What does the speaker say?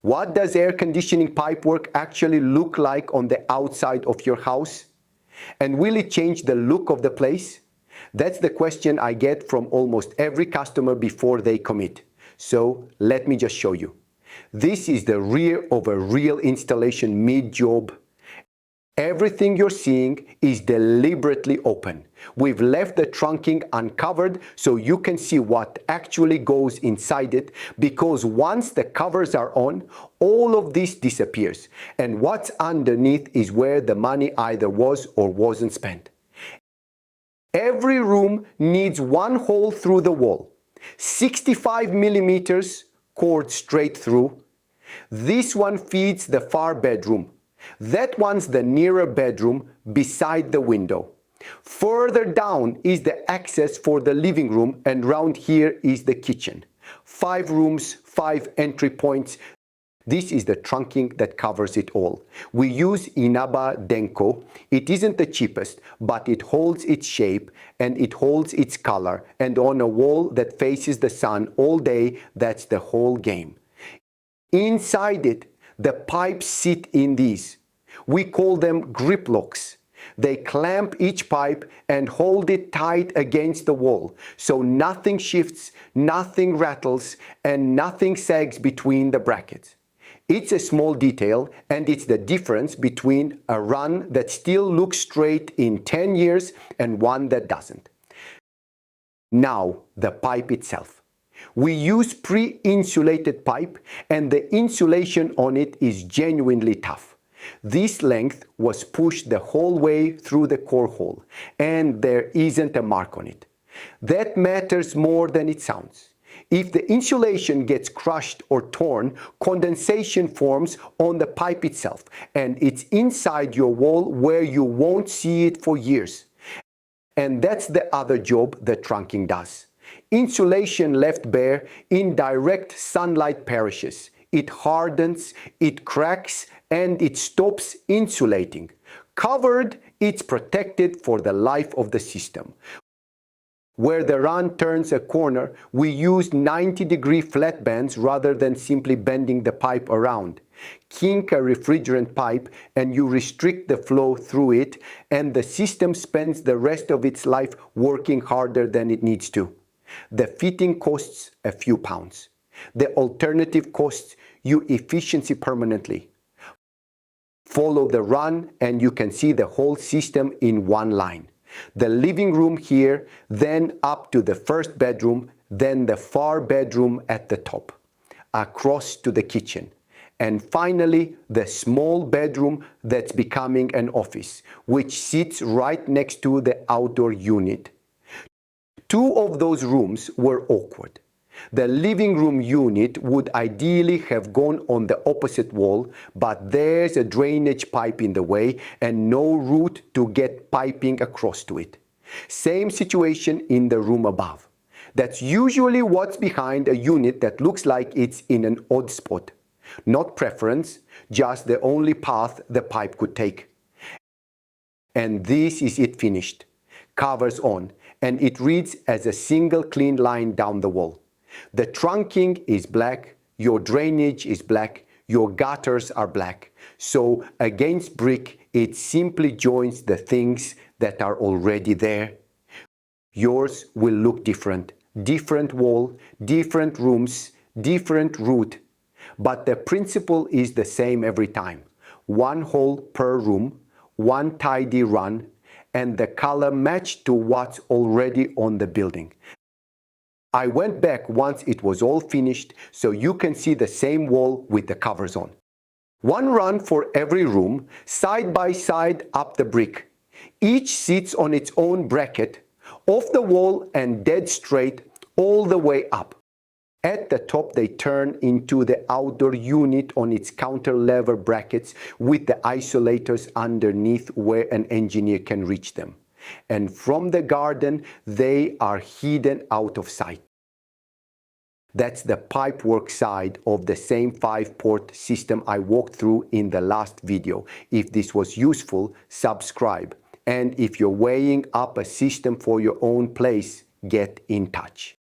What does air conditioning pipework actually look like on the outside of your house? And will it change the look of the place? That's the question I get from almost every customer before they commit. So let me just show you. This is the rear of a real installation mid-job. Everything you're seeing is deliberately open. We've left the trunking uncovered so you can see what actually goes inside it, because once the covers are on, all of this disappears, and what's underneath is where the money either was or wasn't spent. Every room needs one hole through the wall, 65 millimeters cord straight through. This one feeds the far bedroom. That one's the nearer bedroom beside the window. Further down is the access for the living room, and round here is the kitchen. 5 rooms, 5 entry points. This is the trunking that covers it all. We use Inaba Denko. It isn't the cheapest, but it holds its shape and it holds its color, and on a wall that faces the sun all day, that's the whole game. Inside it, the pipes sit in these. We call them grip locks. They clamp each pipe and hold it tight against the wall, so nothing shifts, nothing rattles, and nothing sags between the brackets. It's a small detail, and it's the difference between a run that still looks straight in 10 years and one that doesn't. Now, the pipe itself. We use pre-insulated pipe, and the insulation on it is genuinely tough. This length was pushed the whole way through the core hole, and there isn't a mark on it. That matters more than it sounds. If the insulation gets crushed or torn, condensation forms on the pipe itself, and it's inside your wall where you won't see it for years. And that's the other job that trunking does. Insulation left bare in direct sunlight perishes. It hardens, it cracks, and it stops insulating. Covered, it's protected for the life of the system. Where the run turns a corner, we use 90-degree flat bands rather than simply bending the pipe around. Kink a refrigerant pipe and you restrict the flow through it, and the system spends the rest of its life working harder than it needs to. The fitting costs a few pounds. The alternative costs you efficiency permanently. Follow the run and you can see the whole system in one line. The living room here, then up to the first bedroom, then the far bedroom at the top, across to the kitchen, and finally the small bedroom that's becoming an office, which sits right next to the outdoor unit. 2 of those rooms were awkward. The living room unit would ideally have gone on the opposite wall, but there's a drainage pipe in the way and no route to get piping across to it. Same situation in the room above. That's usually what's behind a unit that looks like it's in an odd spot. Not preference, just the only path the pipe could take. And this is it finished. Covers on, and it reads as a single clean line down the wall. The trunking is black, your drainage is black, your gutters are black. So against brick, it simply joins the things that are already there. Yours will look different. Different wall, different rooms, different route. But the principle is the same every time. 1 hole per room, 1 tidy run, and the color matched to what's already on the building. I went back once it was all finished so you can see the same wall with the covers on. 1 run for every room, side by side up the brick. Each sits on its own bracket, off the wall and dead straight all the way up. At the top they turn into the outdoor unit on its counter lever brackets with the isolators underneath where an engineer can reach them. And from the garden they are hidden out of sight. That's the pipework side of the same 5-port system I walked through in the last video. If this was useful, subscribe. And if you're weighing up a system for your own place, get in touch.